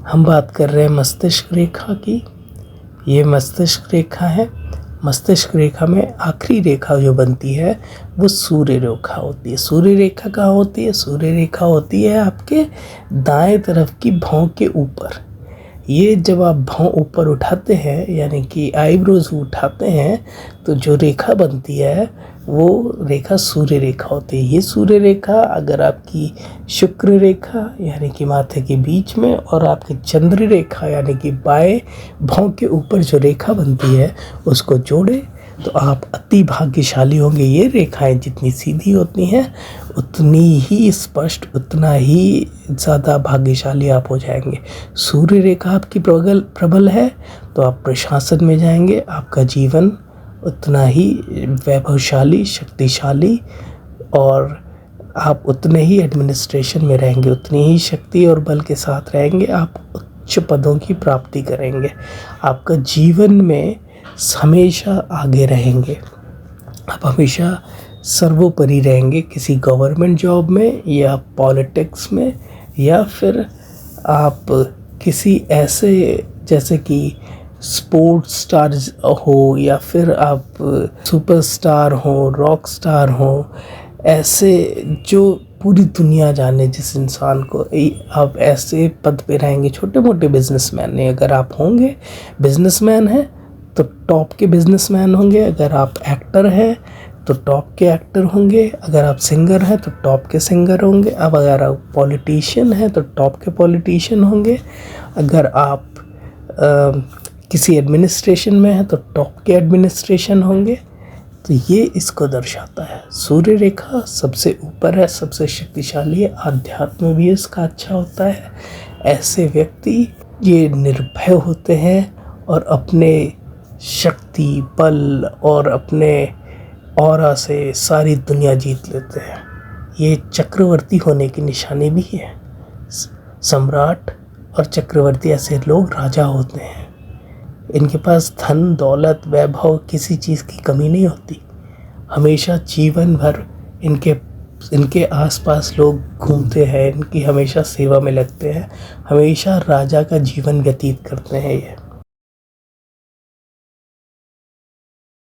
हम बात कर रहे हैं मस्तिष्क रेखा की। ये मस्तिष्क रेखा है। मस्तिष्क रेखा में आखिरी रेखा जो बनती है वो सूर्य रेखा होती है। सूर्य रेखा कहाँ होती है? सूर्य रेखा होती है आपके दाएं तरफ की भौं के ऊपर। ये जब आप भौं ऊपर उठाते हैं यानी कि आईब्रोज उठाते हैं तो जो रेखा बनती है वो रेखा सूर्य रेखा होती है। ये सूर्य रेखा अगर आपकी शुक्र रेखा यानी कि माथे के बीच में और आपकी चंद्र रेखा यानी कि बाएं भौं के ऊपर जो रेखा बनती है उसको जोड़े तो आप अति भाग्यशाली होंगे। ये रेखाएं जितनी सीधी होती हैं उतनी ही स्पष्ट, उतना ही ज़्यादा भाग्यशाली आप हो जाएंगे। सूर्य रेखा आपकी प्रबल है तो आप प्रशासन में जाएंगे, आपका जीवन उतना ही वैभवशाली, शक्तिशाली और आप उतने ही एडमिनिस्ट्रेशन में रहेंगे, उतनी ही शक्ति और बल के साथ रहेंगे। आप उच्च पदों की प्राप्ति करेंगे। आपका जीवन में हमेशा आगे रहेंगे। आप हमेशा सर्वोपरि रहेंगे, किसी गवर्नमेंट जॉब में या पॉलिटिक्स में या फिर आप किसी ऐसे जैसे कि स्पोर्ट्स स्टार हो या फिर आप सुपरस्टार हो, रॉक स्टार हो, ऐसे जो पूरी दुनिया जाने जिस इंसान को, आप ऐसे पद पे रहेंगे। छोटे मोटे बिजनेसमैन नहीं, अगर आप होंगे बिजनेसमैन हैं तो टॉप के बिजनेसमैन होंगे। अगर आप एक्टर हैं तो टॉप के एक्टर होंगे। अगर आप सिंगर हैं तो टॉप के सिंगर होंगे। अब अगर आप पॉलिटिशियन हैं तो टॉप के पॉलिटिशियन होंगे। अगर आप किसी एडमिनिस्ट्रेशन में हैं तो टॉप के एडमिनिस्ट्रेशन होंगे। तो ये इसको दर्शाता है। सूर्य रेखा सबसे ऊपर है, सबसे शक्तिशाली है। आध्यात्म भी इसका अच्छा होता है। ऐसे व्यक्ति ये निर्भय होते हैं और अपने शक्ति, बल और अपने ऑरा से सारी दुनिया जीत लेते हैं। ये चक्रवर्ती होने की निशानी भी है। सम्राट और चक्रवर्ती ऐसे लोग राजा होते हैं। इनके पास धन, दौलत, वैभव, किसी चीज़ की कमी नहीं होती। हमेशा जीवन भर इनके आसपास लोग घूमते हैं, इनकी हमेशा सेवा में लगते हैं, हमेशा राजा का जीवन व्यतीत करते हैं ये।